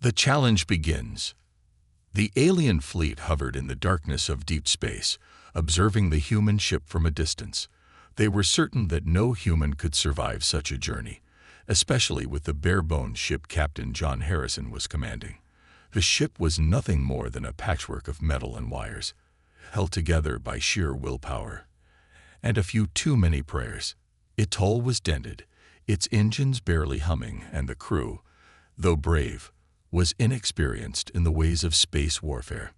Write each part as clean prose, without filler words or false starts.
The challenge begins. The alien fleet hovered in the darkness of deep space, observing the human ship from a distance. They were certain that no human could survive such a journey, especially with the bare-bones ship Captain John Harrison was commanding. The ship was nothing more than a patchwork of metal and wires, held together by sheer willpower and a few too many prayers. Its hull was dented, its engines barely humming, and the crew, though brave, was inexperienced in the ways of space warfare.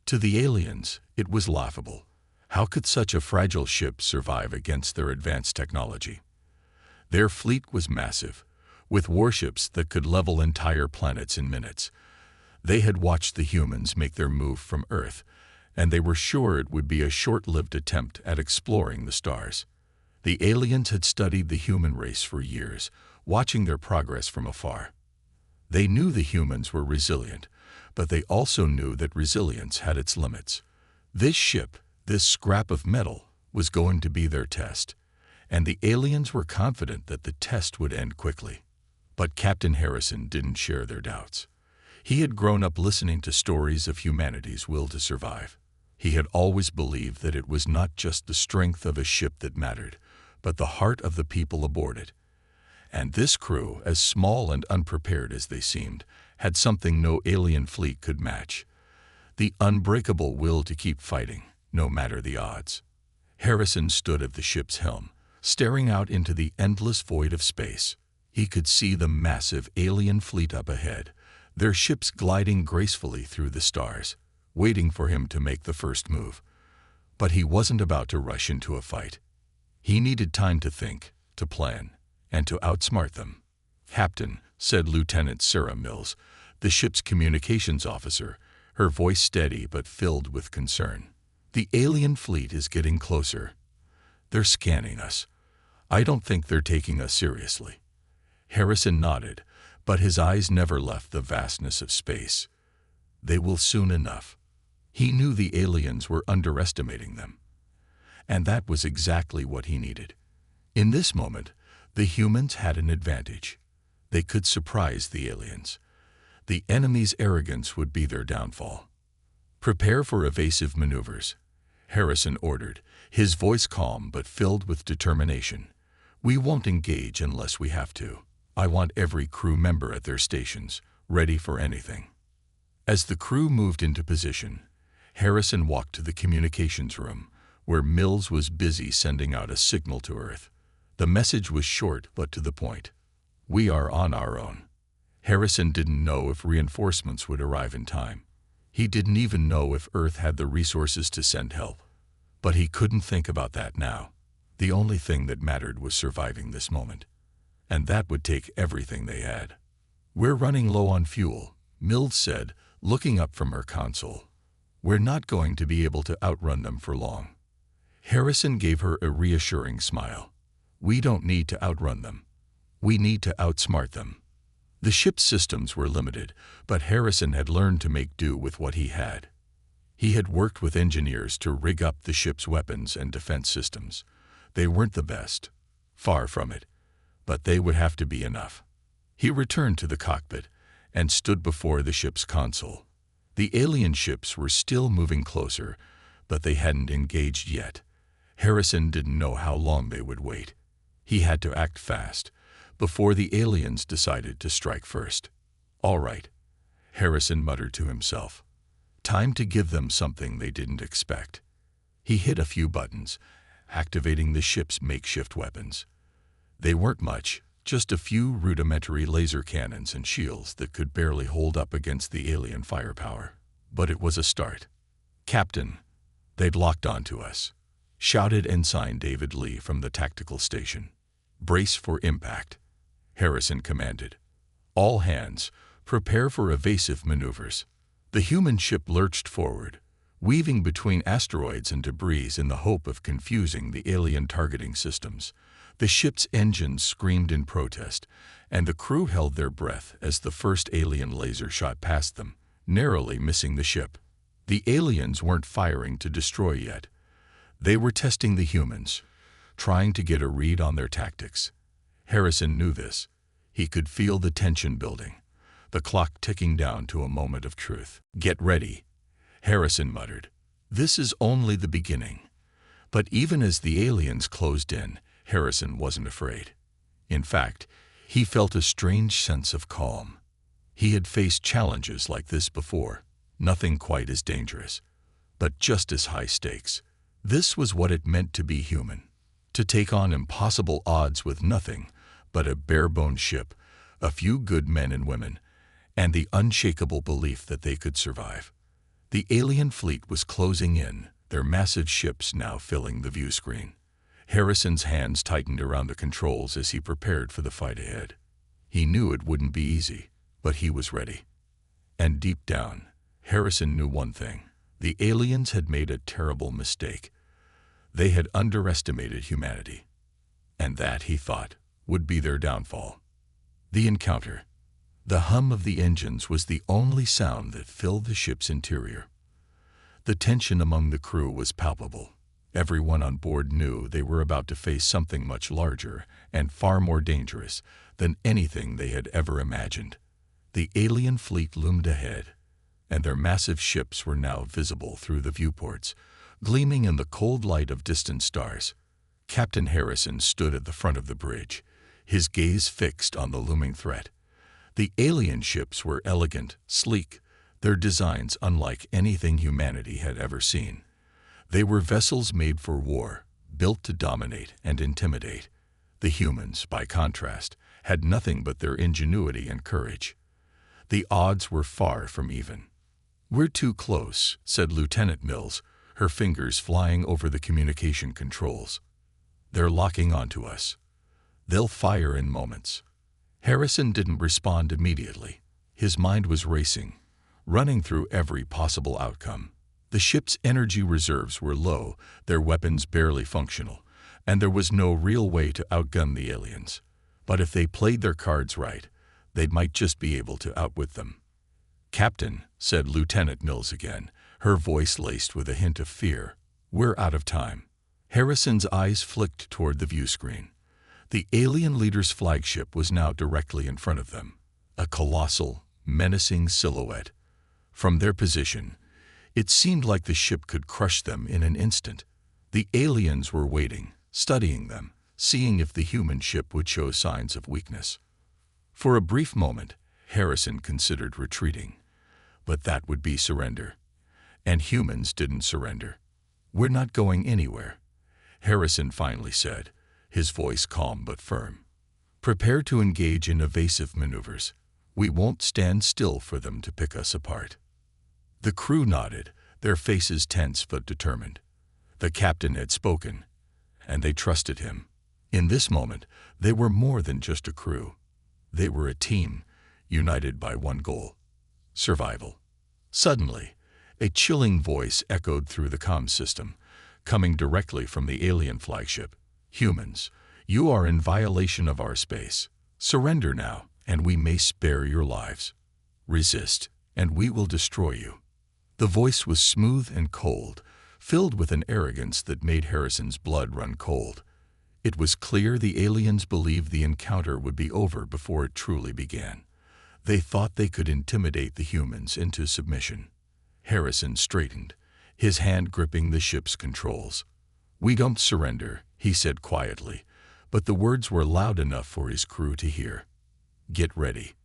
To the aliens, it was laughable. How could such a fragile ship survive against their advanced technology? Their fleet was massive, with warships that could level entire planets in minutes. They had watched the humans make their move from Earth, and they were sure it would be a short-lived attempt at exploring the stars. The aliens had studied the human race for years, watching their progress from afar. They knew the humans were resilient, but they also knew that resilience had its limits. This ship, this scrap of metal, was going to be their test, and the aliens were confident that the test would end quickly. But Captain Harrison didn't share their doubts. He had grown up listening to stories of humanity's will to survive. He had always believed that it was not just the strength of a ship that mattered, but the heart of the people aboard it. And this crew, as small and unprepared as they seemed, had something no alien fleet could match: the unbreakable will to keep fighting, no matter the odds. Harrison stood at the ship's helm, staring out into the endless void of space. He could see the massive alien fleet up ahead, their ships gliding gracefully through the stars, waiting for him to make the first move. But he wasn't about to rush into a fight. He needed time to think, to plan, and to outsmart them. "Captain," said Lieutenant Sarah Mills, the ship's communications officer, her voice steady but filled with concern. "The alien fleet is getting closer. They're scanning us. I don't think they're taking us seriously." Harrison nodded, but his eyes never left the vastness of space. They will soon enough. He knew the aliens were underestimating them. And that was exactly what he needed. In this moment, the humans had an advantage. They could surprise the aliens. The enemy's arrogance would be their downfall. "Prepare for evasive maneuvers," Harrison ordered, his voice calm but filled with determination. "We won't engage unless we have to. I want every crew member at their stations, ready for anything." As the crew moved into position, Harrison walked to the communications room, where Mills was busy sending out a signal to Earth. The message was short but to the point. "We are on our own." Harrison didn't know if reinforcements would arrive in time. He didn't even know if Earth had the resources to send help. But he couldn't think about that now. The only thing that mattered was surviving this moment. And that would take everything they had. "We're running low on fuel," Mills said, looking up from her console. "We're not going to be able to outrun them for long." Harrison gave her a reassuring smile. "We don't need to outrun them. We need to outsmart them." The ship's systems were limited, but Harrison had learned to make do with what he had. He had worked with engineers to rig up the ship's weapons and defense systems. They weren't the best, far from it, but they would have to be enough. He returned to the cockpit and stood before the ship's console. The alien ships were still moving closer, but they hadn't engaged yet. Harrison didn't know how long they would wait. He had to act fast, before the aliens decided to strike first. "All right," Harrison muttered to himself. "Time to give them something they didn't expect." He hit a few buttons, activating the ship's makeshift weapons. They weren't much, just a few rudimentary laser cannons and shields that could barely hold up against the alien firepower. But it was a start. "Captain, they'd locked onto us," shouted Ensign David Lee from the tactical station. "Brace for impact," Harrison commanded. "All hands, prepare for evasive maneuvers." The human ship lurched forward, weaving between asteroids and debris in the hope of confusing the alien targeting systems. The ship's engines screamed in protest, and the crew held their breath as the first alien laser shot past them, narrowly missing the ship. The aliens weren't firing to destroy yet. They were testing the humans, trying to get a read on their tactics. Harrison knew this. He could feel the tension building. the clock ticking down to a moment of truth. "Get ready," Harrison muttered. "This is only the beginning." But even as the aliens closed in, Harrison wasn't afraid. In fact, he felt a strange sense of calm. He had faced challenges like this before, nothing quite as dangerous, but just as high stakes. This was what it meant to be human, to take on impossible odds with nothing but a bare-bones ship, a few good men and women, and the unshakable belief that they could survive. The alien fleet was closing in, their massive ships now filling the view screen. Harrison's hands tightened around the controls as he prepared for the fight ahead. He knew it wouldn't be easy, but he was ready. And deep down, Harrison knew one thing. The aliens had made a terrible mistake. They had underestimated humanity. And that, he thought, would be their downfall. The encounter. The hum of the engines was the only sound that filled the ship's interior. The tension among the crew was palpable. Everyone on board knew they were about to face something much larger and far more dangerous than anything they had ever imagined. The alien fleet loomed ahead, and their massive ships were now visible through the viewports, gleaming in the cold light of distant stars. Captain Harrison stood at the front of the bridge, his gaze fixed on the looming threat. The alien ships were elegant, sleek, their designs unlike anything humanity had ever seen. They were vessels made for war, built to dominate and intimidate. The humans, by contrast, had nothing but their ingenuity and courage. The odds were far from even. "We're too close," said Lieutenant Mills, her fingers flying over the communication controls. "They're locking onto us. They'll fire in moments." Harrison didn't respond immediately. His mind was racing, running through every possible outcome. The ship's energy reserves were low, their weapons barely functional, and there was no real way to outgun the aliens. But if they played their cards right, they might just be able to outwit them. "Captain," said Lieutenant Mills again, her voice laced with a hint of fear, "we're out of time." Harrison's eyes flicked toward the view screen. The alien leader's flagship was now directly in front of them, a colossal, menacing silhouette. From their position, it seemed like the ship could crush them in an instant. The aliens were waiting, studying them, seeing if the human ship would show signs of weakness. For a brief moment, Harrison considered retreating, but that would be surrender. And humans didn't surrender. "We're not going anywhere," Harrison finally said, his voice calm but firm. "Prepare to engage in evasive maneuvers. We won't stand still for them to pick us apart." The crew nodded, their faces tense but determined. The captain had spoken, and they trusted him. In this moment, they were more than just a crew. They were a team, united by one goal: survival. Suddenly, a chilling voice echoed through the comm system, coming directly from the alien flagship. "Humans, you are in violation of our space. Surrender now, and we may spare your lives. Resist, and we will destroy you." The voice was smooth and cold, filled with an arrogance that made Harrison's blood run cold. It was clear the aliens believed the encounter would be over before it truly began. They thought they could intimidate the humans into submission. Harrison straightened, his hand gripping the ship's controls. "We don't surrender," he said quietly, but the words were loud enough for his crew to hear. "Get ready."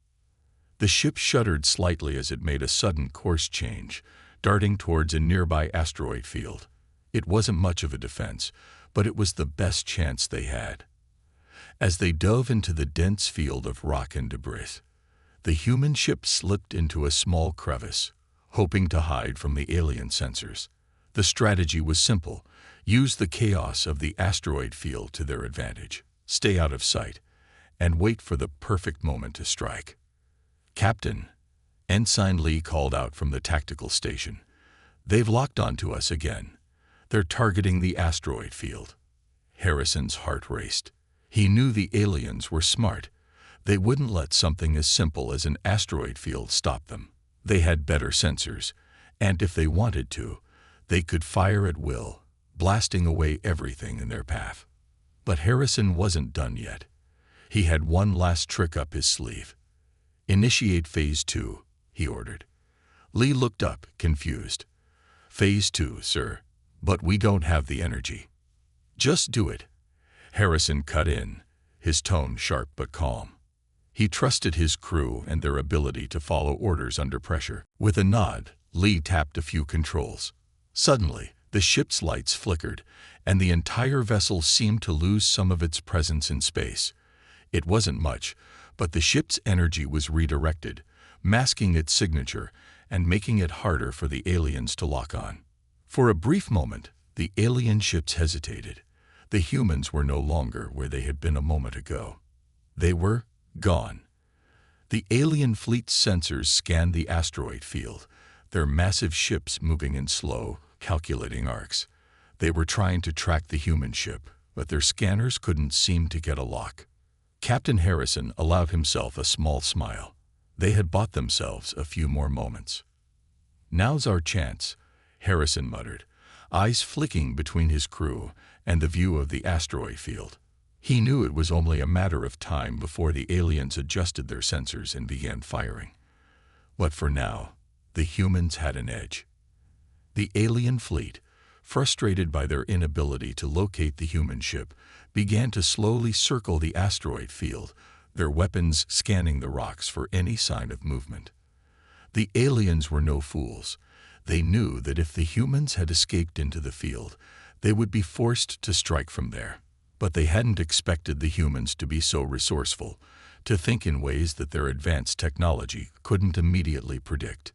The ship shuddered slightly as it made a sudden course change, darting towards a nearby asteroid field. It wasn't much of a defense, but it was the best chance they had. As they dove into the dense field of rock and debris, the human ship slipped into a small crevice, hoping to hide from the alien sensors. The strategy was simple: use the chaos of the asteroid field to their advantage, stay out of sight, and wait for the perfect moment to strike. "Captain," Ensign Lee called out from the tactical station, "they've locked onto us again. They're targeting the asteroid field." Harrison's heart raced. He knew the aliens were smart. They wouldn't let something as simple as an asteroid field stop them. They had better sensors, and if they wanted to, they could fire at will, blasting away everything in their path. But Harrison wasn't done yet. He had one last trick up his sleeve. "Initiate Phase 2, he ordered. Lee looked up, confused. "Phase 2, sir. But we don't have the energy." "Just do it." Harrison cut in, his tone sharp but calm. He trusted his crew and their ability to follow orders under pressure. With a nod, Lee tapped a few controls. Suddenly, the ship's lights flickered, and the entire vessel seemed to lose some of its presence in space. It wasn't much, but the ship's energy was redirected, masking its signature and making it harder for the aliens to lock on. For a brief moment, the alien ships hesitated. The humans were no longer where they had been a moment ago. They were gone. The alien fleet's sensors scanned the asteroid field, their massive ships moving in slow, calculating arcs. They were trying to track the human ship, but their scanners couldn't seem to get a lock. Captain Harrison allowed himself a small smile. They had bought themselves a few more moments. "Now's our chance," Harrison muttered, eyes flicking between his crew and the view of the asteroid field. He knew it was only a matter of time before the aliens adjusted their sensors and began firing. But for now, the humans had an edge. The alien fleet, frustrated by their inability to locate the human ship, began to slowly circle the asteroid field, their weapons scanning the rocks for any sign of movement. The aliens were no fools. They knew that if the humans had escaped into the field, they would be forced to strike from there. But they hadn't expected the humans to be so resourceful, to think in ways that their advanced technology couldn't immediately predict.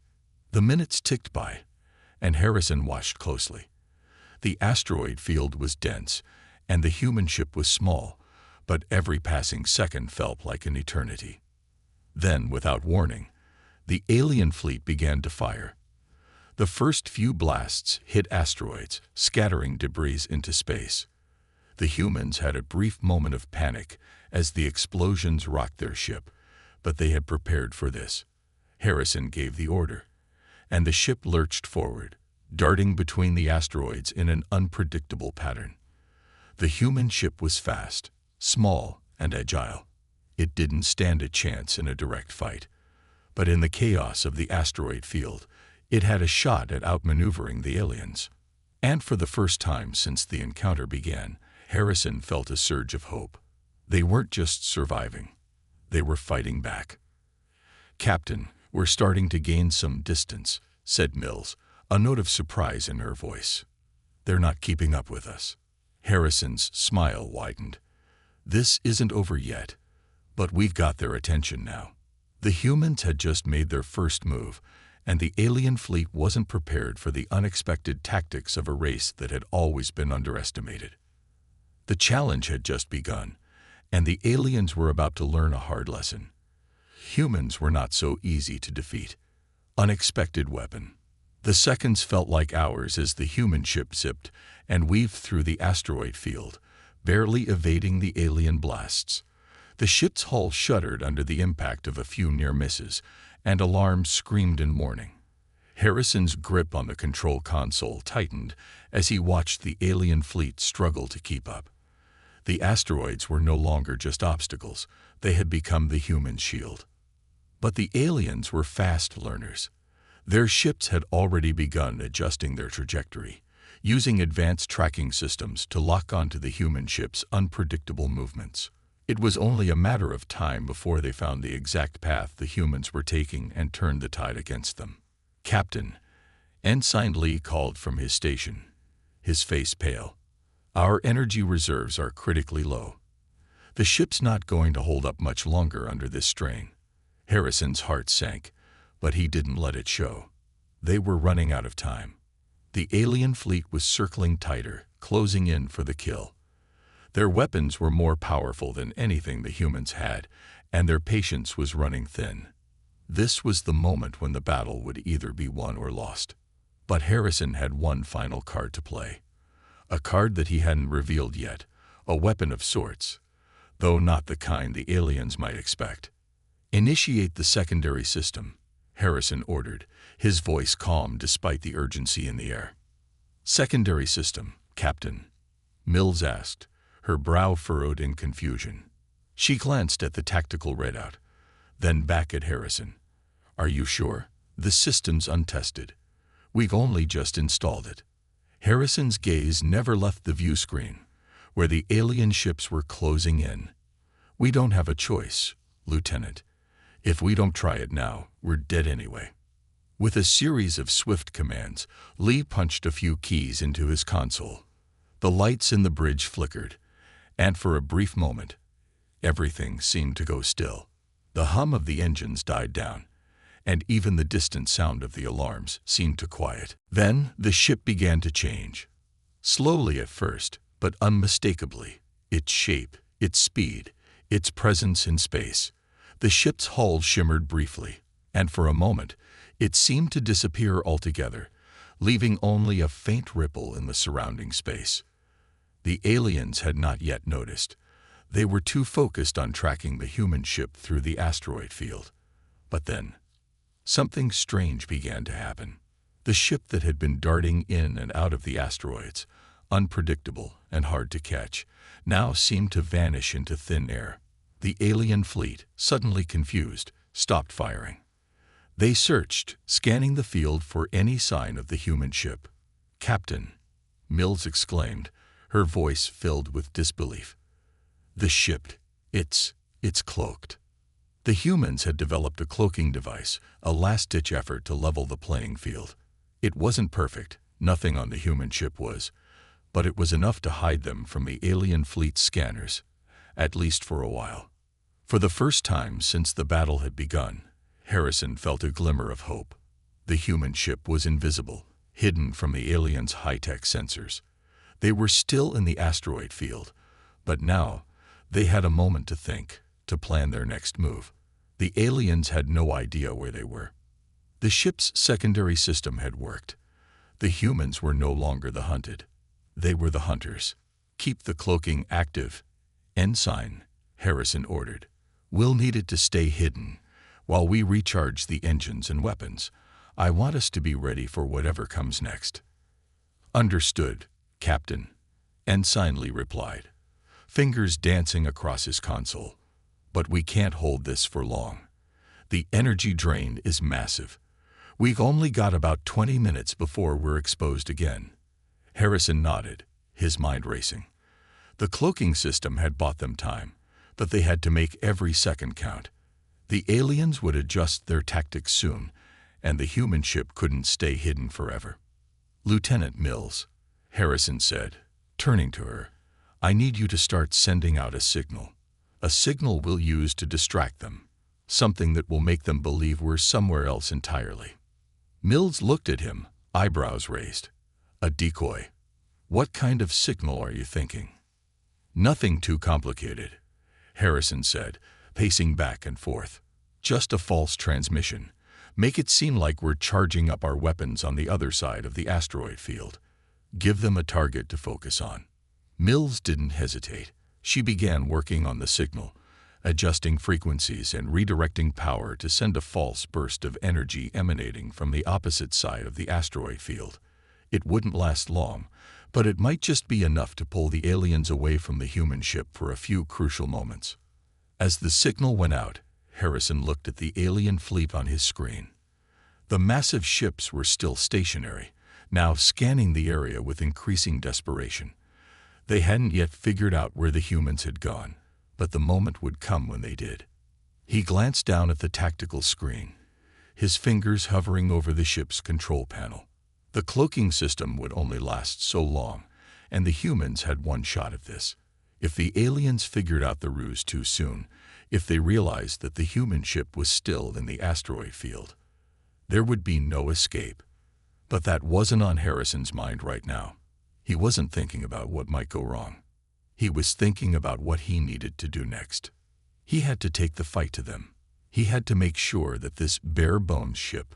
The minutes ticked by, and Harrison watched closely. The asteroid field was dense, and the human ship was small, but every passing second felt like an eternity. Then, without warning, the alien fleet began to fire. The first few blasts hit asteroids, scattering debris into space. The humans had a brief moment of panic as the explosions rocked their ship, but they had prepared for this. Harrison gave the order, and the ship lurched forward, darting between the asteroids in an unpredictable pattern. The human ship was fast, small, and agile. It didn't stand a chance in a direct fight. But in the chaos of the asteroid field, it had a shot at outmaneuvering the aliens. And for the first time since the encounter began, Harrison felt a surge of hope. They weren't just surviving. They were fighting back. "Captain, we're starting to gain some distance," said Mills, a note of surprise in her voice. "They're not keeping up with us." Harrison's smile widened. "This isn't over yet, but we've got their attention now." The humans had just made their first move, and the alien fleet wasn't prepared for the unexpected tactics of a race that had always been underestimated. The challenge had just begun, and the aliens were about to learn a hard lesson. Humans were not so easy to defeat. Unexpected weapon. The seconds felt like hours as the human ship zipped and weaved through the asteroid field, barely evading the alien blasts. The ship's hull shuddered under the impact of a few near misses, and alarms screamed in warning. Harrison's grip on the control console tightened as he watched the alien fleet struggle to keep up. The asteroids were no longer just obstacles, they had become the human shield. But the aliens were fast learners. Their ships had already begun adjusting their trajectory, using advanced tracking systems to lock onto the human ship's unpredictable movements. It was only a matter of time before they found the exact path the humans were taking and turned the tide against them. "Captain," Ensign Lee called from his station, his face pale. "Our energy reserves are critically low. The ship's not going to hold up much longer under this strain." Harrison's heart sank, but he didn't let it show. They were running out of time. The alien fleet was circling tighter, closing in for the kill. Their weapons were more powerful than anything the humans had, and their patience was running thin. This was the moment when the battle would either be won or lost. But Harrison had one final card to play. A card that he hadn't revealed yet, a weapon of sorts, though not the kind the aliens might expect. "Initiate the secondary system," Harrison ordered, his voice calm despite the urgency in the air. "Secondary system, Captain?" Mills asked, her brow furrowed in confusion. She glanced at the tactical readout. then back at Harrison. "Are you sure? The system's untested. We've only just installed it." Harrison's gaze never left the view screen, where the alien ships were closing in. "We don't have a choice, Lieutenant. If we don't try it now, we're dead anyway." With a series of swift commands, Lee punched a few keys into his console. The lights in the bridge flickered, and for a brief moment, everything seemed to go still. The hum of the engines died down, and even the distant sound of the alarms seemed to quiet. Then the ship began to change. Slowly at first, but unmistakably. Its shape, its speed, its presence in space. The ship's hull shimmered briefly, and for a moment, it seemed to disappear altogether, leaving only a faint ripple in the surrounding space. The aliens had not yet noticed. They were too focused on tracking the human ship through the asteroid field. But then, something strange began to happen. The ship that had been darting in and out of the asteroids, unpredictable and hard to catch, now seemed to vanish into thin air. The alien fleet, suddenly confused, stopped firing. They searched, scanning the field for any sign of the human ship. "Captain," Mills exclaimed, her voice filled with disbelief. "The ship, it's cloaked." The humans had developed a cloaking device, a last-ditch effort to level the playing field. It wasn't perfect, nothing on the human ship was, but it was enough to hide them from the alien fleet's scanners, at least for a while. For the first time since the battle had begun, Harrison felt a glimmer of hope. The human ship was invisible, hidden from the aliens' high-tech sensors. They were still in the asteroid field, but now they had a moment to think, to plan their next move. The aliens had no idea where they were. The ship's secondary system had worked. The humans were no longer the hunted. They were the hunters. "Keep the cloaking active, Ensign," Harrison ordered. "We'll need it to stay hidden while we recharge the engines and weapons. I want us to be ready for whatever comes next." "Understood, Captain," Ensign Lee replied, fingers dancing across his console. "But we can't hold this for long. The energy drain is massive. We've only got about 20 minutes before we're exposed again." Harrison nodded, his mind racing. The cloaking system had bought them time, but they had to make every second count. The aliens would adjust their tactics soon, and the human ship couldn't stay hidden forever. "Lieutenant Mills," Harrison said, turning to her, "I need you to start sending out a signal. A signal we'll use to distract them. Something that will make them believe we're somewhere else entirely." Mills looked at him, eyebrows raised. "A decoy? What kind of signal are you thinking?" "Nothing too complicated," Harrison said, pacing back and forth. "Just a false transmission. Make it seem like we're charging up our weapons on the other side of the asteroid field. Give them a target to focus on." Mills didn't hesitate. She began working on the signal, adjusting frequencies and redirecting power to send a false burst of energy emanating from the opposite side of the asteroid field. It wouldn't last long, but it might just be enough to pull the aliens away from the human ship for a few crucial moments. As the signal went out, Harrison looked at the alien fleet on his screen. The massive ships were still stationary, now scanning the area with increasing desperation. They hadn't yet figured out where the humans had gone, but the moment would come when they did. He glanced down at the tactical screen, his fingers hovering over the ship's control panel. The cloaking system would only last so long, and the humans had one shot at this. If the aliens figured out the ruse too soon, if they realized that the human ship was still in the asteroid field, there would be no escape. But that wasn't on Harrison's mind right now. He wasn't thinking about what might go wrong. He was thinking about what he needed to do next. He had to take the fight to them. He had to make sure that this bare-bones ship,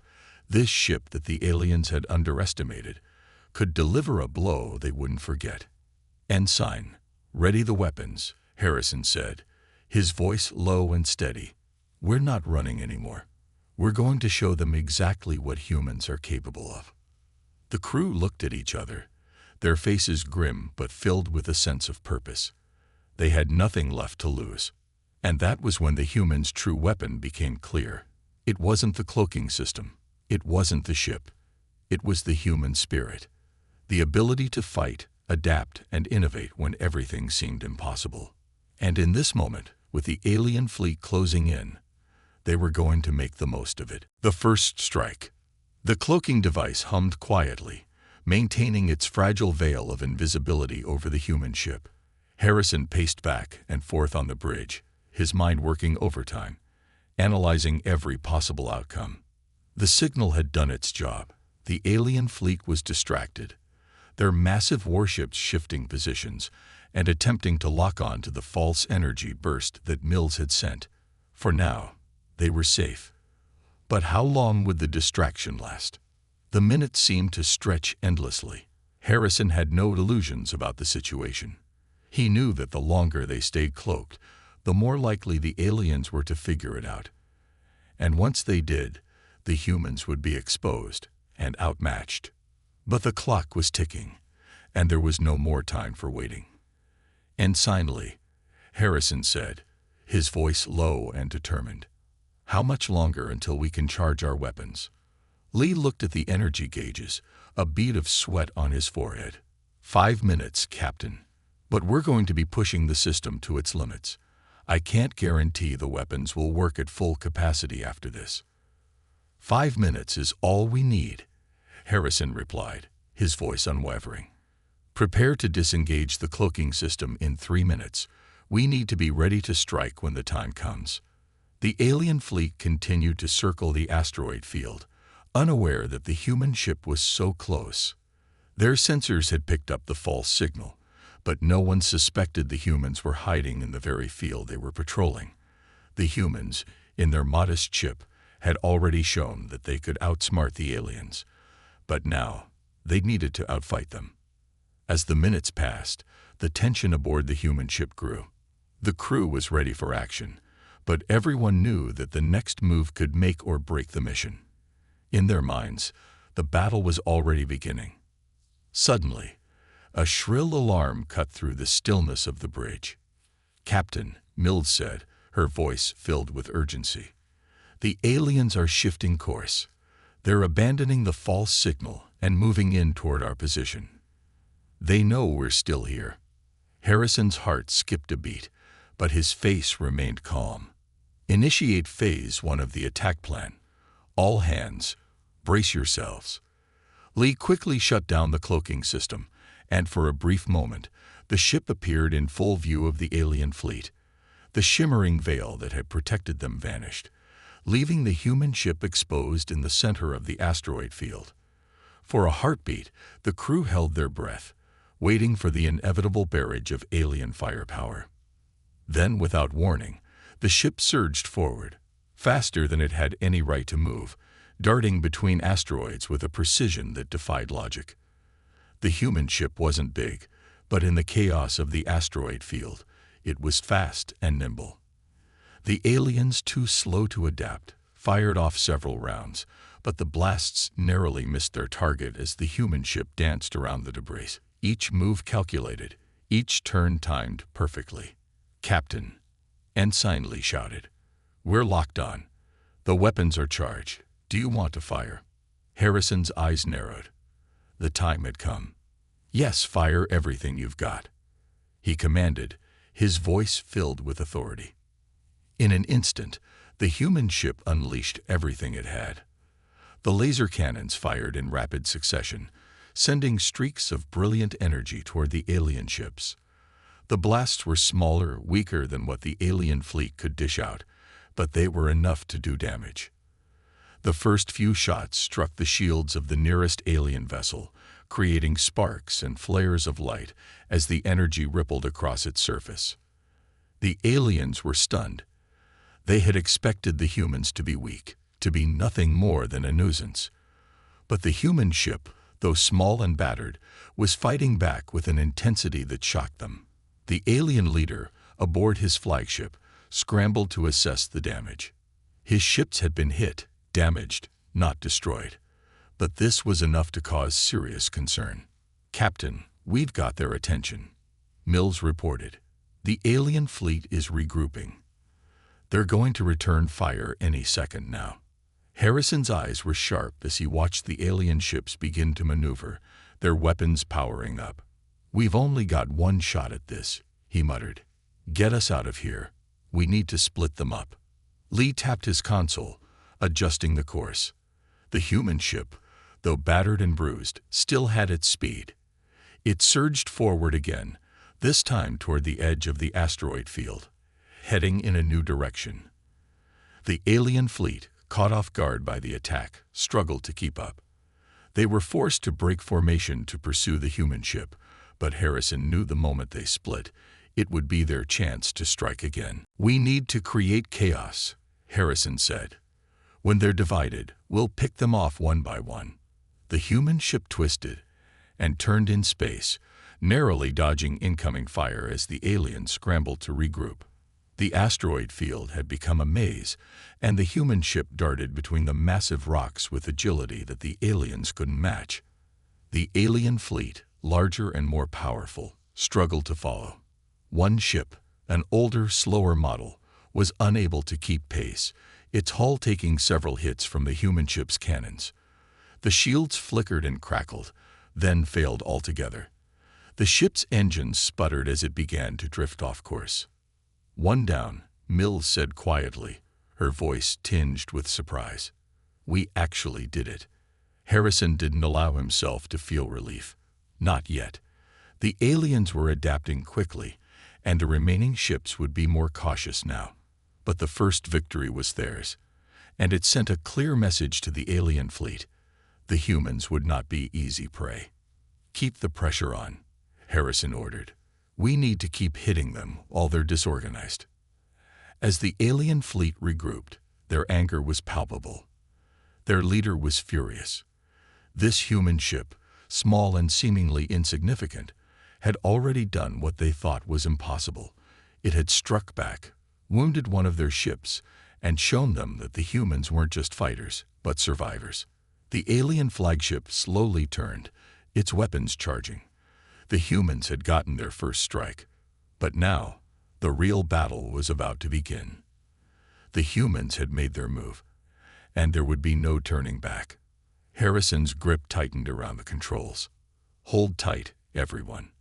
this ship that the aliens had underestimated, could deliver a blow they wouldn't forget. "Ensign, ready the weapons," Harrison said, his voice low and steady. "We're not running anymore. We're going to show them exactly what humans are capable of." The crew looked at each other, their faces grim but filled with a sense of purpose. They had nothing left to lose. And that was when the humans' true weapon became clear. It wasn't the cloaking system. It wasn't the ship. It was the human spirit. The ability to fight, adapt, and innovate when everything seemed impossible. And in this moment, with the alien fleet closing in, they were going to make the most of it. The first strike. The cloaking device hummed quietly, maintaining its fragile veil of invisibility over the human ship. Harrison paced back and forth on the bridge, his mind working overtime, analyzing every possible outcome. The signal had done its job. The alien fleet was distracted, their massive warships shifting positions and attempting to lock on to the false energy burst that Mills had sent. For now, they were safe. But how long would the distraction last? The minutes seemed to stretch endlessly. Harrison had no illusions about the situation. He knew that the longer they stayed cloaked, the more likely the aliens were to figure it out. And once they did, the humans would be exposed and outmatched. But the clock was ticking, and there was no more time for waiting. Ensignly, Harrison said, his voice low and determined. How much longer until we can charge our weapons? Lee looked at the energy gauges, a bead of sweat on his forehead. 5 minutes, Captain. But we're going to be pushing the system to its limits. I can't guarantee the weapons will work at full capacity after this. 5 minutes is all we need, Harrison replied, his voice unwavering. Prepare to disengage the cloaking system in 3 minutes. We need to be ready to strike when the time comes. The alien fleet continued to circle the asteroid field, unaware that the human ship was so close. Their sensors had picked up the false signal, but no one suspected the humans were hiding in the very field they were patrolling. The humans, in their modest ship, had already shown that they could outsmart the aliens, but now they needed to outfight them. As the minutes passed, the tension aboard the human ship grew. The crew was ready for action, but everyone knew that the next move could make or break the mission. In their minds, the battle was already beginning. Suddenly, a shrill alarm cut through the stillness of the bridge. "Captain," Mills said, her voice filled with urgency. "The aliens are shifting course. They're abandoning the false signal and moving in toward our position. They know we're still here." Harrison's heart skipped a beat, but his face remained calm. "Initiate Phase 1 of the attack plan. All hands, brace yourselves." Lee quickly shut down the cloaking system, and for a brief moment, the ship appeared in full view of the alien fleet. The shimmering veil that had protected them vanished, leaving the human ship exposed in the center of the asteroid field. For a heartbeat, the crew held their breath, waiting for the inevitable barrage of alien firepower. Then, without warning, the ship surged forward, faster than it had any right to move, darting between asteroids with a precision that defied logic. The human ship wasn't big, but in the chaos of the asteroid field, it was fast and nimble. The aliens, too slow to adapt, fired off several rounds, but the blasts narrowly missed their target as the human ship danced around the debris. Each move calculated, each turn timed perfectly. "Captain," Ensign Lee shouted, "we're locked on. The weapons are charged. Do you want to fire?" Harrison's eyes narrowed. The time had come. "Yes, fire everything you've got," he commanded, his voice filled with authority. In an instant, the human ship unleashed everything it had. The laser cannons fired in rapid succession, sending streaks of brilliant energy toward the alien ships. The blasts were smaller, weaker than what the alien fleet could dish out, but they were enough to do damage. The first few shots struck the shields of the nearest alien vessel, creating sparks and flares of light as the energy rippled across its surface. The aliens were stunned. They had expected the humans to be weak, to be nothing more than a nuisance. But the human ship, though small and battered, was fighting back with an intensity that shocked them. The alien leader, aboard his flagship, scrambled to assess the damage. His ships had been hit, damaged, not destroyed. But this was enough to cause serious concern. "Captain, we've got their attention," Mills reported. "The alien fleet is regrouping. They're going to return fire any second now. Harrison's eyes were sharp as he watched the alien ships begin to maneuver, their weapons powering up. "We've only got one shot at this," he muttered. "Get us out of here. We need to split them up." Lee tapped his console, adjusting the course. The human ship, though battered and bruised, still had its speed. It surged forward again, this time toward the edge of the asteroid field, heading in a new direction. The alien fleet, caught off guard by the attack, struggled to keep up. They were forced to break formation to pursue the human ship, but Harrison knew the moment they split, it would be their chance to strike again. "We need to create chaos," Harrison said. "When they're divided, we'll pick them off one by one." The human ship twisted and turned in space, narrowly dodging incoming fire as the aliens scrambled to regroup. The asteroid field had become a maze, and the human ship darted between the massive rocks with agility that the aliens couldn't match. The alien fleet, larger and more powerful, struggled to follow. One ship, an older, slower model, was unable to keep pace, its hull taking several hits from the human ship's cannons. The shields flickered and crackled, then failed altogether. The ship's engines sputtered as it began to drift off course. "One down," Mills said quietly, her voice tinged with surprise. "We actually did it." Harrison didn't allow himself to feel relief. Not yet. The aliens were adapting quickly, and the remaining ships would be more cautious now. But the first victory was theirs, and it sent a clear message to the alien fleet. The humans would not be easy prey. "Keep the pressure on," Harrison ordered. "We need to keep hitting them while they're disorganized." As the alien fleet regrouped, their anger was palpable. Their leader was furious. This human ship, small and seemingly insignificant, had already done what they thought was impossible. It had struck back, wounded one of their ships, and shown them that the humans weren't just fighters, but survivors. The alien flagship slowly turned, its weapons charging. The humans had gotten their first strike, but now the real battle was about to begin. The humans had made their move, and there would be no turning back. Harrison's grip tightened around the controls. "Hold tight, everyone.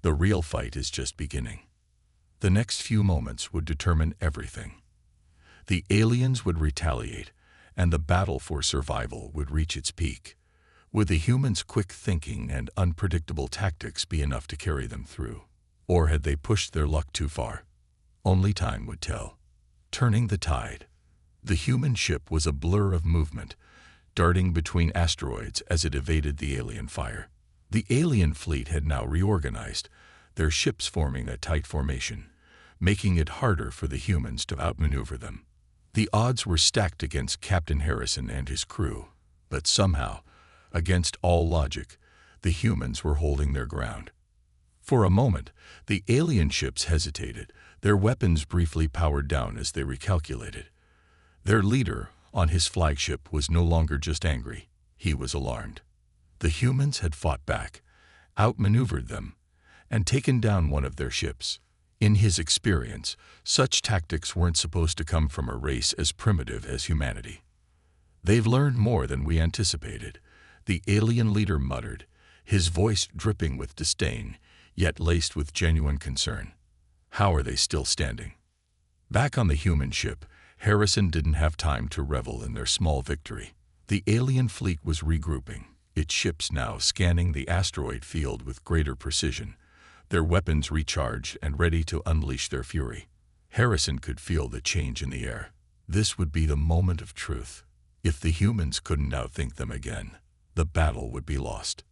The real fight is just beginning." The next few moments would determine everything. The aliens would retaliate, and the battle for survival would reach its peak. Would the humans' quick thinking and unpredictable tactics be enough to carry them through? Or had they pushed their luck too far? Only time would tell. Turning the tide. The human ship was a blur of movement, darting between asteroids as it evaded the alien fire. The alien fleet had now reorganized, their ships forming a tight formation, making it harder for the humans to outmaneuver them. The odds were stacked against Captain Harrison and his crew, but somehow, against all logic, the humans were holding their ground. For a moment, the alien ships hesitated, their weapons briefly powered down as they recalculated. Their leader, on his flagship, was no longer just angry, he was alarmed. The humans had fought back, outmaneuvered them, and taken down one of their ships. In his experience, such tactics weren't supposed to come from a race as primitive as humanity. "They've learned more than we anticipated," the alien leader muttered, his voice dripping with disdain, yet laced with genuine concern. "How are they still standing?" Back on the human ship, Harrison didn't have time to revel in their small victory. The alien fleet was regrouping, its ships now scanning the asteroid field with greater precision, their weapons recharged and ready to unleash their fury. Harrison could feel the change in the air. This would be the moment of truth. If the humans couldn't outthink them again, the battle would be lost.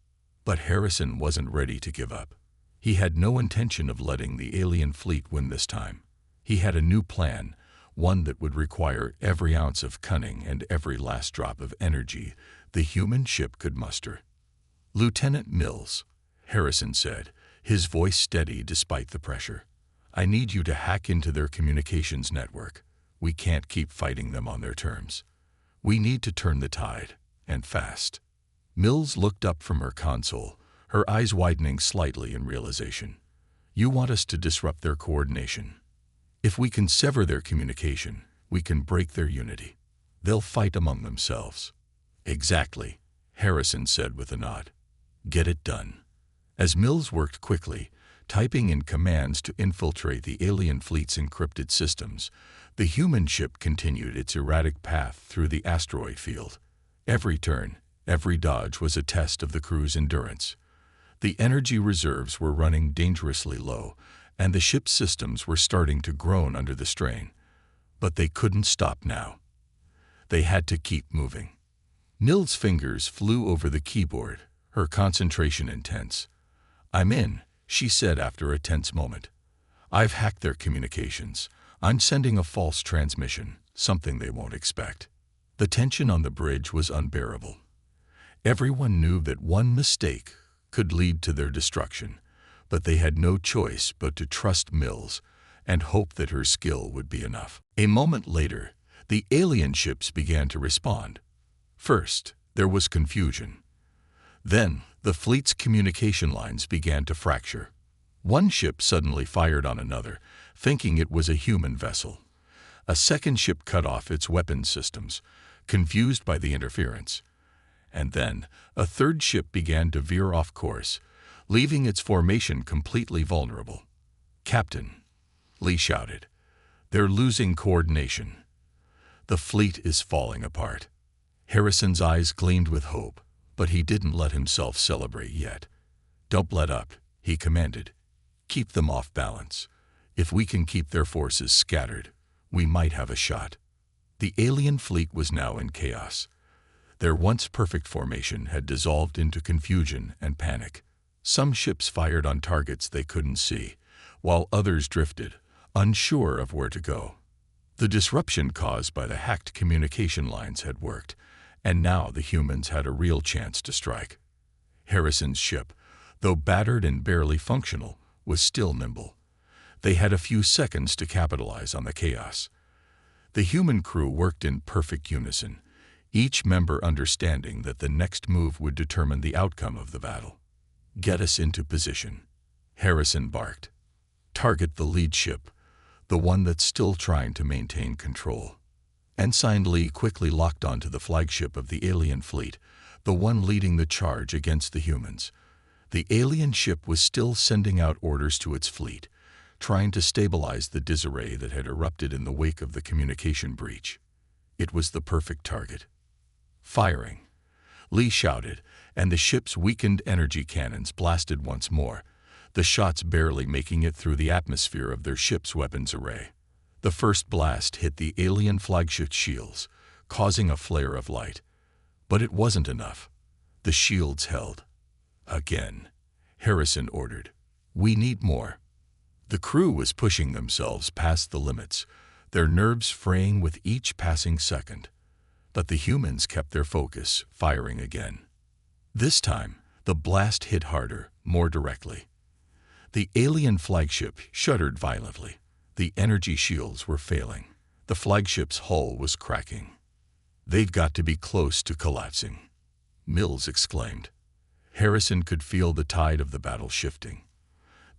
But Harrison wasn't ready to give up. He had no intention of letting the alien fleet win this time. He had a new plan, one that would require every ounce of cunning and every last drop of energy the human ship could muster. "Lieutenant Mills," Harrison said, his voice steady despite the pressure, "I need you to hack into their communications network. We can't keep fighting them on their terms. We need to turn the tide, and fast." Mills looked up from her console, her eyes widening slightly in realization. "You want us to disrupt their coordination?" If we can sever their communication, we can break their unity. They'll fight among themselves. Exactly, Harrison said with a nod. Get it done. As Mills worked quickly, typing in commands to infiltrate the alien fleet's encrypted systems, the human ship continued its erratic path through the asteroid field. Every turn, every dodge was a test of the crew's endurance. The energy reserves were running dangerously low, and the ship's systems were starting to groan under the strain. But they couldn't stop now. They had to keep moving. Mills' fingers flew over the keyboard, her concentration intense. I'm in, she said after a tense moment. I've hacked their communications. I'm sending a false transmission, something they won't expect. The tension on the bridge was unbearable. Everyone knew that one mistake could lead to their destruction, but they had no choice but to trust Mills and hope that her skill would be enough. A moment later, the alien ships began to respond. First, there was confusion. Then, the fleet's communication lines began to fracture. One ship suddenly fired on another, thinking it was a human vessel. A second ship cut off its weapons systems, confused by the interference. And then, a third ship began to veer off course, leaving its formation completely vulnerable. Captain, Lee shouted, they're losing coordination. The fleet is falling apart. Harrison's eyes gleamed with hope, but he didn't let himself celebrate yet. Don't let up, he commanded. Keep them off balance. If we can keep their forces scattered, we might have a shot. The alien fleet was now in chaos. Their once perfect formation had dissolved into confusion and panic. Some ships fired on targets they couldn't see, while others drifted, unsure of where to go. The disruption caused by the hacked communication lines had worked, and now the humans had a real chance to strike. Harrison's ship, though battered and barely functional, was still nimble. They had a few seconds to capitalize on the chaos. The human crew worked in perfect unison, each member understanding that the next move would determine the outcome of the battle. Get us into position, Harrison barked. Target the lead ship, the one that's still trying to maintain control. Ensign Lee quickly locked onto the flagship of the alien fleet, the one leading the charge against the humans. The alien ship was still sending out orders to its fleet, trying to stabilize the disarray that had erupted in the wake of the communication breach. It was the perfect target. Firing, Lee shouted, and the ship's weakened energy cannons blasted once more, the shots barely making it through the atmosphere of their ship's weapons array. The first blast hit the alien flagship shields, causing a flare of light. But it wasn't enough. The shields held. Again, Harrison ordered. We need more. The crew was pushing themselves past the limits, their nerves fraying with each passing second. But the humans kept their focus, firing again. This time, the blast hit harder, more directly. The alien flagship shuddered violently. The energy shields were failing. The flagship's hull was cracking. They've got to be close to collapsing, Mills exclaimed. Harrison could feel the tide of the battle shifting.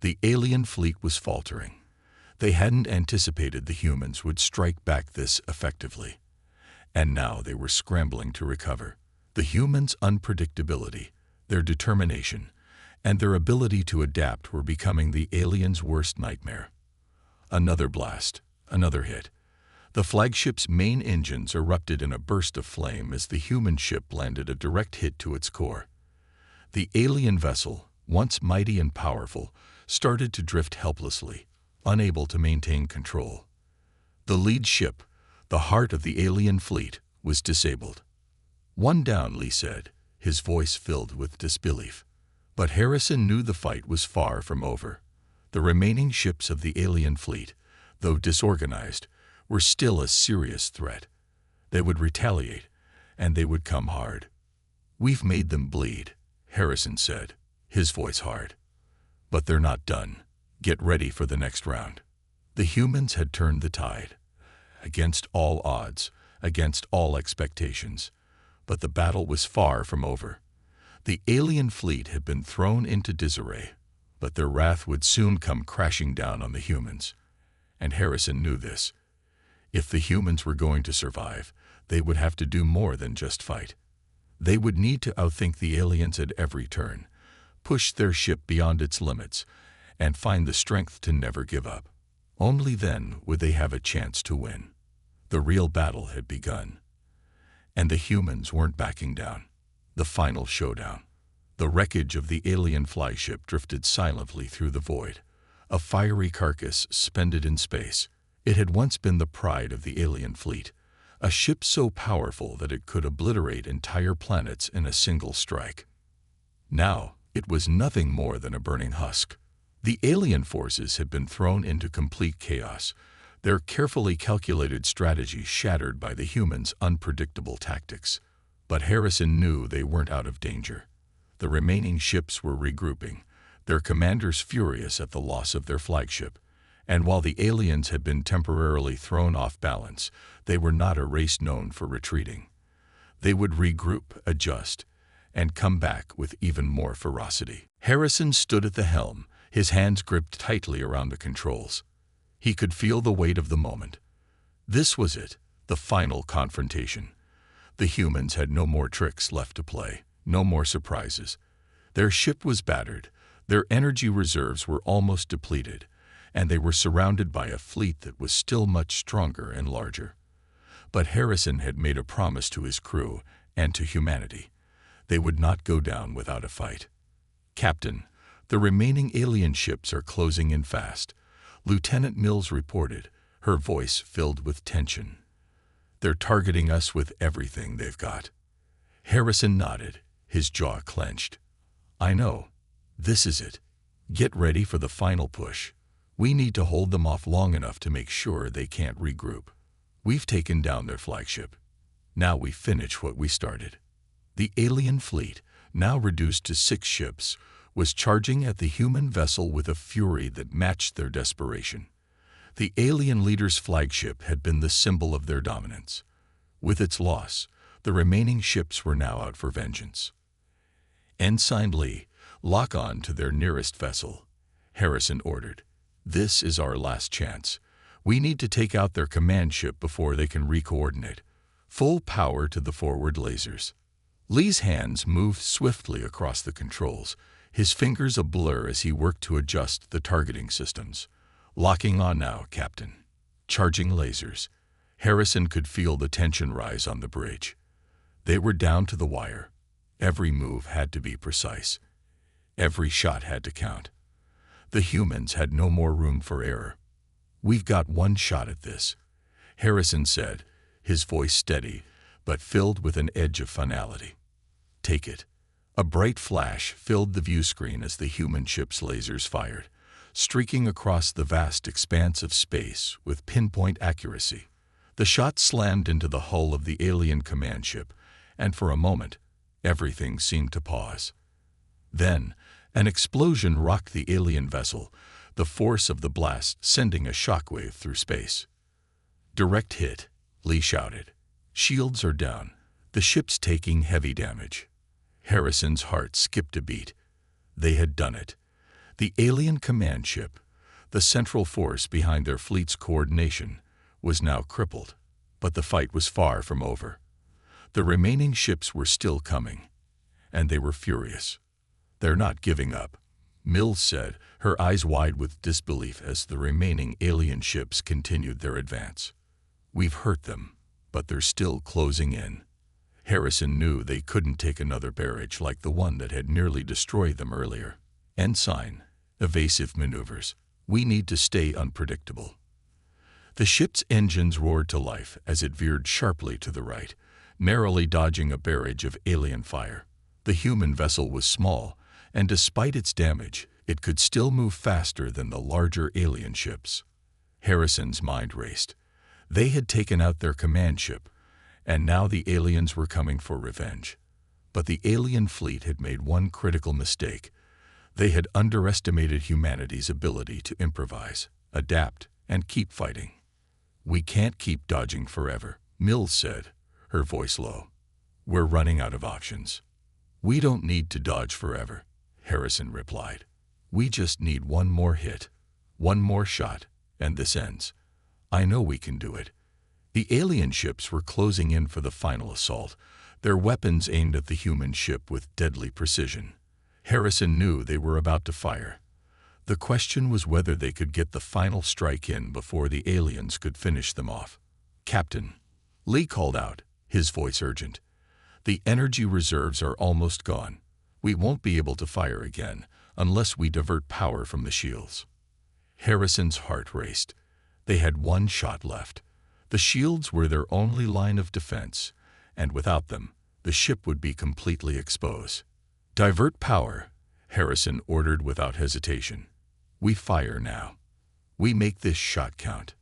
The alien fleet was faltering. They hadn't anticipated the humans would strike back this effectively. And now they were scrambling to recover. The humans' unpredictability, their determination, and their ability to adapt were becoming the aliens' worst nightmare. Another blast, another hit. The flagship's main engines erupted in a burst of flame as the human ship landed a direct hit to its core. The alien vessel, once mighty and powerful, started to drift helplessly, unable to maintain control. The lead ship, the heart of the alien fleet, was disabled. One down, Lee said, his voice filled with disbelief. But Harrison knew the fight was far from over. The remaining ships of the alien fleet, though disorganized, were still a serious threat. They would retaliate, and they would come hard. We've made them bleed, Harrison said, his voice hard. But they're not done. Get ready for the next round. The humans had turned the tide. Against all odds, against all expectations. But the battle was far from over. The alien fleet had been thrown into disarray, but their wrath would soon come crashing down on the humans. and Harrison knew this. If the humans were going to survive, they would have to do more than just fight. They would need to outthink the aliens at every turn, push their ship beyond its limits, and find the strength to never give up. Only then would they have a chance to win. The real battle had begun. And the humans weren't backing down. The final showdown. The wreckage of the alien flyship drifted silently through the void, a fiery carcass suspended in space. It had once been the pride of the alien fleet, a ship so powerful that it could obliterate entire planets in a single strike. Now, it was nothing more than a burning husk. The alien forces had been thrown into complete chaos, their carefully calculated strategy shattered by the humans' unpredictable tactics. But Harrison knew they weren't out of danger. The remaining ships were regrouping, their commanders furious at the loss of their flagship. And while the aliens had been temporarily thrown off balance, they were not a race known for retreating. They would regroup, adjust, and come back with even more ferocity. Harrison stood at the helm, his hands gripped tightly around the controls. He could feel the weight of the moment. This was it, the final confrontation. The humans had no more tricks left to play, no more surprises. Their ship was battered, their energy reserves were almost depleted, and they were surrounded by a fleet that was still much stronger and larger. But Harrison had made a promise to his crew and to humanity. They would not go down without a fight. "Captain, the remaining alien ships are closing in fast," Lieutenant Mills reported, her voice filled with tension. "They're targeting us with everything they've got." Harrison nodded, his jaw clenched. "I know. This is it. Get ready for the final push. We need to hold them off long enough to make sure they can't regroup. We've taken down their flagship. Now we finish what we started." The alien fleet, now reduced to 6 ships, was charging at the human vessel with a fury that matched their desperation. The alien leader's flagship had been the symbol of their dominance. With its loss, the remaining ships were now out for vengeance. "Ensign Lee, lock on to their nearest vessel," Harrison ordered. "This is our last chance. We need to take out their command ship before they can re-coordinate. Full power to the forward lasers." Lee's hands moved swiftly across the controls, his fingers a blur as he worked to adjust the targeting systems. "Locking on now, Captain. Charging lasers." Harrison could feel the tension rise on the bridge. They were down to the wire. Every move had to be precise. Every shot had to count. The humans had no more room for error. "We've got one shot at this," Harrison said, his voice steady, but filled with an edge of finality. "Take it." A bright flash filled the view screen as the human ship's lasers fired, streaking across the vast expanse of space with pinpoint accuracy. The shot slammed into the hull of the alien command ship, and for a moment, everything seemed to pause. Then, an explosion rocked the alien vessel, the force of the blast sending a shockwave through space. "Direct hit," Lee shouted. "Shields are down. The ship's taking heavy damage." Harrison's heart skipped a beat. They had done it. The alien command ship, the central force behind their fleet's coordination, was now crippled. But the fight was far from over. The remaining ships were still coming, and they were furious. "They're not giving up," Mills said, her eyes wide with disbelief as the remaining alien ships continued their advance. "We've hurt them, but they're still closing in." Harrison knew they couldn't take another barrage like the one that had nearly destroyed them earlier. "Ensign, evasive maneuvers. We need to stay unpredictable." The ship's engines roared to life as it veered sharply to the right, narrowly dodging a barrage of alien fire. The human vessel was small, and despite its damage, it could still move faster than the larger alien ships. Harrison's mind raced. They had taken out their command ship, and now the aliens were coming for revenge. But the alien fleet had made one critical mistake. They had underestimated humanity's ability to improvise, adapt, and keep fighting. "We can't keep dodging forever," Mills said, her voice low. "We're running out of options." "We don't need to dodge forever," Harrison replied. "We just need one more hit, one more shot, and this ends. I know we can do it." The alien ships were closing in for the final assault, their weapons aimed at the human ship with deadly precision. Harrison knew they were about to fire. The question was whether they could get the final strike in before the aliens could finish them off. "Captain," Lee called out, his voice urgent. "The energy reserves are almost gone. We won't be able to fire again unless we divert power from the shields." Harrison's heart raced. They had one shot left. The shields were their only line of defense, and without them, the ship would be completely exposed. "Divert power," Harrison ordered without hesitation. "We fire now. We make this shot count."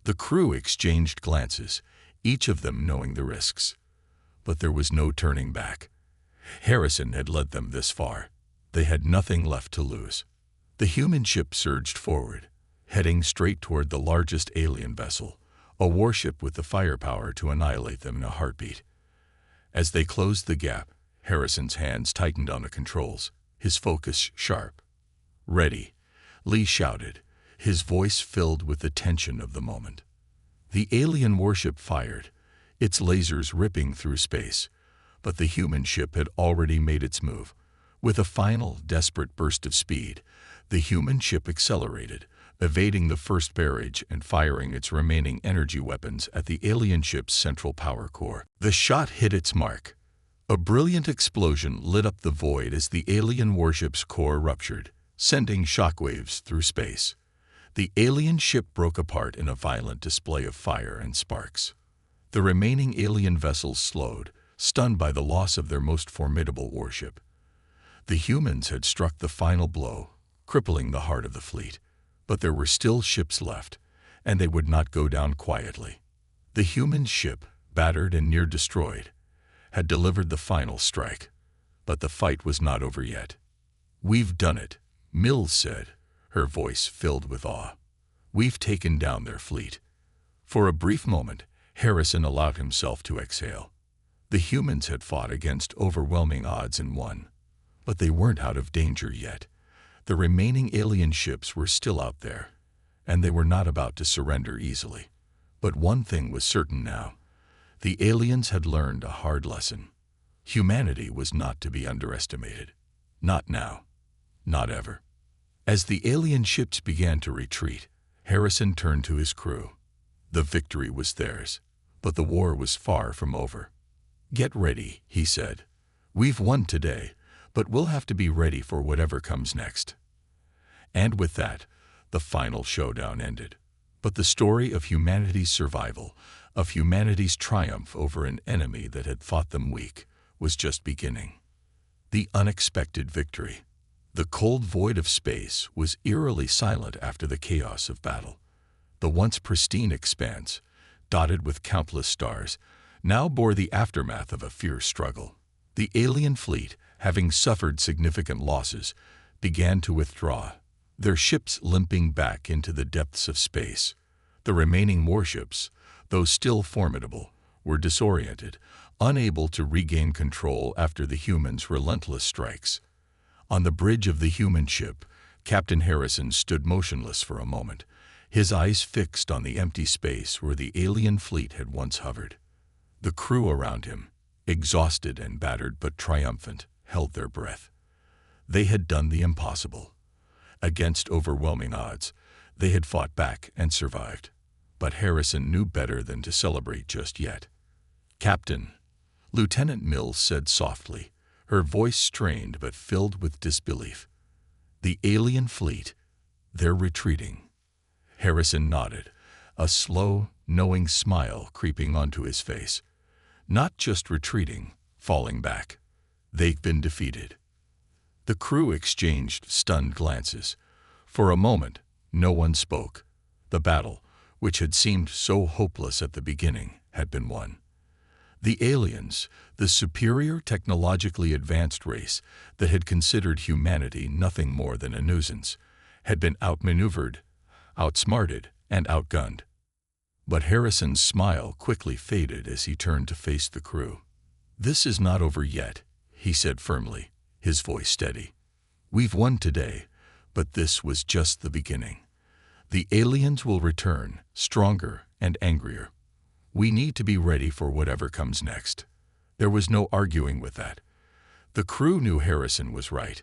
The crew exchanged glances, each of them knowing the risks. But there was no turning back. Harrison had led them this far. They had nothing left to lose. The human ship surged forward, heading straight toward the largest alien vessel, a warship with the firepower to annihilate them in a heartbeat. As they closed the gap, Harrison's hands tightened on the controls, his focus sharp. "Ready," Lee shouted, his voice filled with the tension of the moment. The alien warship fired, its lasers ripping through space, but the human ship had already made its move. With a final, desperate burst of speed, the human ship accelerated, evading the first barrage and firing its remaining energy weapons at the alien ship's central power core. The shot hit its mark. A brilliant explosion lit up the void as the alien warship's core ruptured, sending shockwaves through space. The alien ship broke apart in a violent display of fire and sparks. The remaining alien vessels slowed, stunned by the loss of their most formidable warship. The humans had struck the final blow, crippling the heart of the fleet. But there were still ships left, and they would not go down quietly. The human ship, battered and near destroyed, had delivered the final strike. But the fight was not over yet. "We've done it," Mills said, her voice filled with awe. "We've taken down their fleet." For a brief moment, Harrison allowed himself to exhale. The humans had fought against overwhelming odds and won. But they weren't out of danger yet. The remaining alien ships were still out there, and they were not about to surrender easily. But one thing was certain now. The aliens had learned a hard lesson. Humanity was not to be underestimated. Not now. Not ever. As the alien ships began to retreat, Harrison turned to his crew. The victory was theirs, but the war was far from over. "Get ready," he said. "We've won today, but we'll have to be ready for whatever comes next." And with that, the final showdown ended. But the story of humanity's survival, of humanity's triumph over an enemy that had thought them weak, was just beginning. The unexpected victory. The cold void of space was eerily silent after the chaos of battle. The once pristine expanse, dotted with countless stars, now bore the aftermath of a fierce struggle. The alien fleet, having suffered significant losses, began to withdraw, their ships limping back into the depths of space. The remaining warships, though still formidable, were disoriented, unable to regain control after the humans' relentless strikes. On the bridge of the human ship, Captain Harrison stood motionless for a moment, his eyes fixed on the empty space where the alien fleet had once hovered. The crew around him, exhausted and battered but triumphant, held their breath. They had done the impossible. Against overwhelming odds, they had fought back and survived. But Harrison knew better than to celebrate just yet. "Captain," Lieutenant Mills said softly, her voice strained but filled with disbelief. "The alien fleet, they're retreating." Harrison nodded, a slow, knowing smile creeping onto his face. "Not just retreating, falling back. They've been defeated." The crew exchanged stunned glances. For a moment, no one spoke. The battle, which had seemed so hopeless at the beginning, had been won. The aliens, the superior technologically advanced race that had considered humanity nothing more than a nuisance, had been outmaneuvered, outsmarted, and outgunned. But Harrison's smile quickly faded as he turned to face the crew. "This is not over yet," he said firmly, his voice steady. "We've won today, but this was just the beginning. The aliens will return, stronger and angrier. We need to be ready for whatever comes next. There was no arguing with that. The crew knew Harrison was right.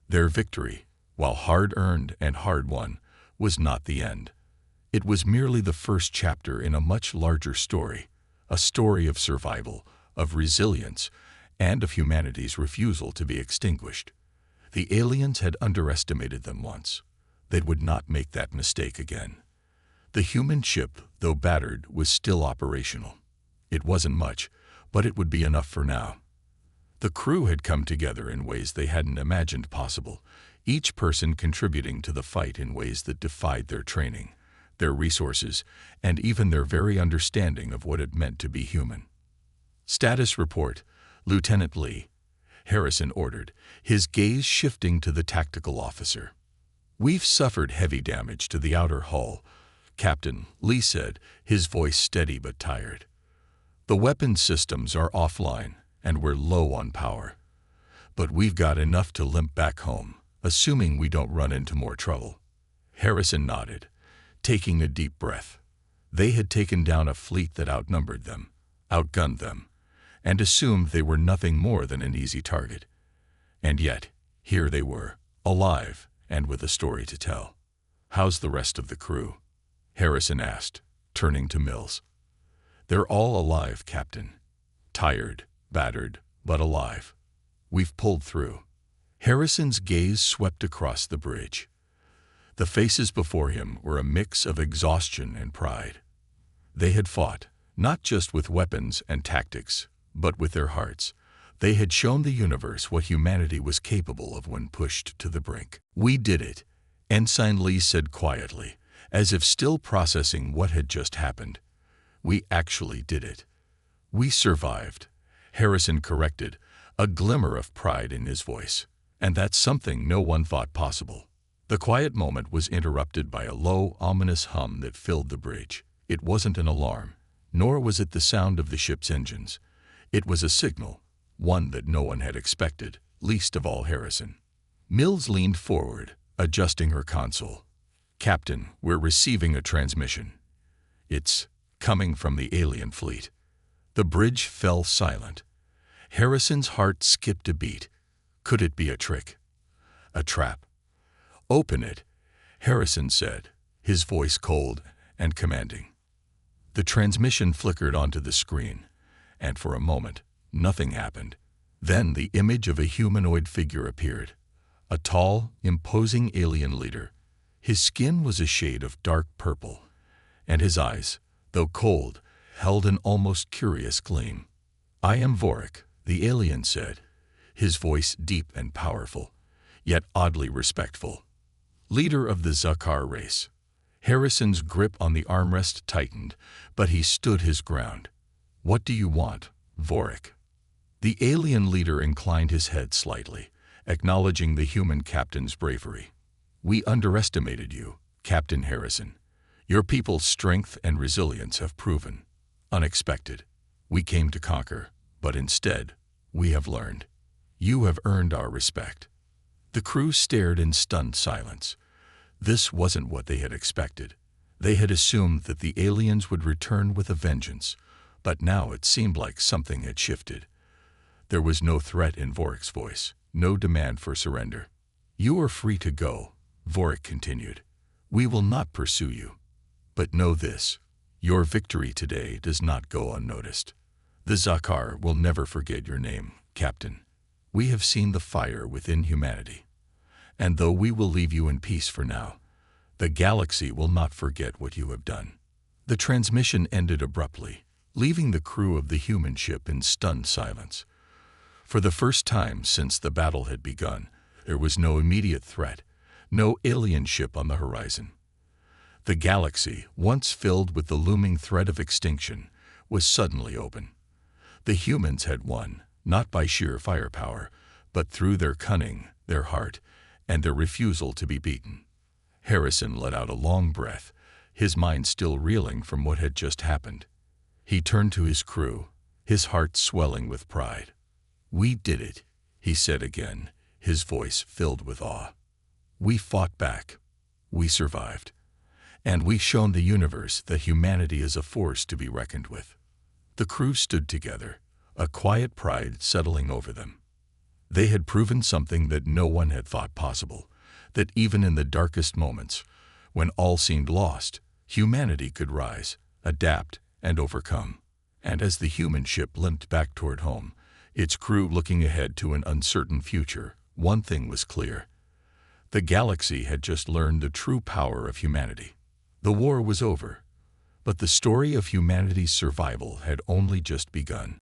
Their victory, while hard-earned and hard-won, was not the end. It was merely the first chapter in a much larger story, a story of survival, of resilience, and of humanity's refusal to be extinguished. The aliens had underestimated them once. They would not make that mistake again. The human ship, though battered, was still operational. It wasn't much, but it would be enough for now. The crew had come together in ways they hadn't imagined possible, each person contributing to the fight in ways that defied their training, their resources, and even their very understanding of what it meant to be human. "Status report, Lieutenant Lee," Harrison ordered, his gaze shifting to the tactical officer. "We've suffered heavy damage to the outer hull," Captain Lee said, his voice steady but tired. "The weapons systems are offline, and we're low on power. But we've got enough to limp back home, assuming we don't run into more trouble." Harrison nodded, taking a deep breath. They had taken down a fleet that outnumbered them, outgunned them, and assumed they were nothing more than an easy target. And yet, here they were, alive and with a story to tell. "How's the rest of the crew?" Harrison asked, turning to Mills. "They're all alive, Captain. Tired, battered, but alive. We've pulled through." Harrison's gaze swept across the bridge. The faces before him were a mix of exhaustion and pride. They had fought, not just with weapons and tactics, but with their hearts. They had shown the universe what humanity was capable of when pushed to the brink. "We did it," Ensign Lee said quietly, as if still processing what had just happened. "We actually did it." "We survived," Harrison corrected, a glimmer of pride in his voice. "And that's something no one thought possible." The quiet moment was interrupted by a low, ominous hum that filled the bridge. It wasn't an alarm, nor was it the sound of the ship's engines. It was a signal, one that no one had expected, least of all Harrison. Mills leaned forward, adjusting her console. "Captain, we're receiving a transmission. It's coming from the alien fleet." The bridge fell silent. Harrison's heart skipped a beat. Could it be a trick? A trap? "Open it," Harrison said, his voice cold and commanding. The transmission flickered onto the screen, and for a moment, nothing happened. Then the image of a humanoid figure appeared. A tall, imposing alien leader. His skin was a shade of dark purple, and his eyes, though cold, held an almost curious gleam. "I am Vorik," the alien said, his voice deep and powerful, yet oddly respectful. "Leader of the Zakar race." Harrison's grip on the armrest tightened, but he stood his ground. "What do you want, Vorik?" The alien leader inclined his head slightly, acknowledging the human captain's bravery. "We underestimated you, Captain Harrison. Your people's strength and resilience have proven unexpected. We came to conquer, but instead, we have learned. You have earned our respect." The crew stared in stunned silence. This wasn't what they had expected. They had assumed that the aliens would return with a vengeance, but now it seemed like something had shifted. There was no threat in Vorik's voice, no demand for surrender. "You are free to go," Vorik continued. "We will not pursue you. But know this, your victory today does not go unnoticed. The Zakar will never forget your name, Captain. We have seen the fire within humanity. And though we will leave you in peace for now, the galaxy will not forget what you have done." The transmission ended abruptly, leaving the crew of the human ship in stunned silence. For the first time since the battle had begun, there was no immediate threat, no alien ship on the horizon. The galaxy, once filled with the looming threat of extinction, was suddenly open. The humans had won, not by sheer firepower, but through their cunning, their heart, and their refusal to be beaten. Harrison let out a long breath, his mind still reeling from what had just happened. He turned to his crew, his heart swelling with pride. "We did it," he said again, his voice filled with awe. "We fought back. We survived. And we've shown the universe that humanity is a force to be reckoned with. The crew stood together, a quiet pride settling over them. They had proven something that no one had thought possible, that even in the darkest moments, when all seemed lost, humanity could rise, adapt, and overcome. And as the human ship limped back toward home, its crew looking ahead to an uncertain future, one thing was clear. The galaxy had just learned the true power of humanity. The war was over, but the story of humanity's survival had only just begun.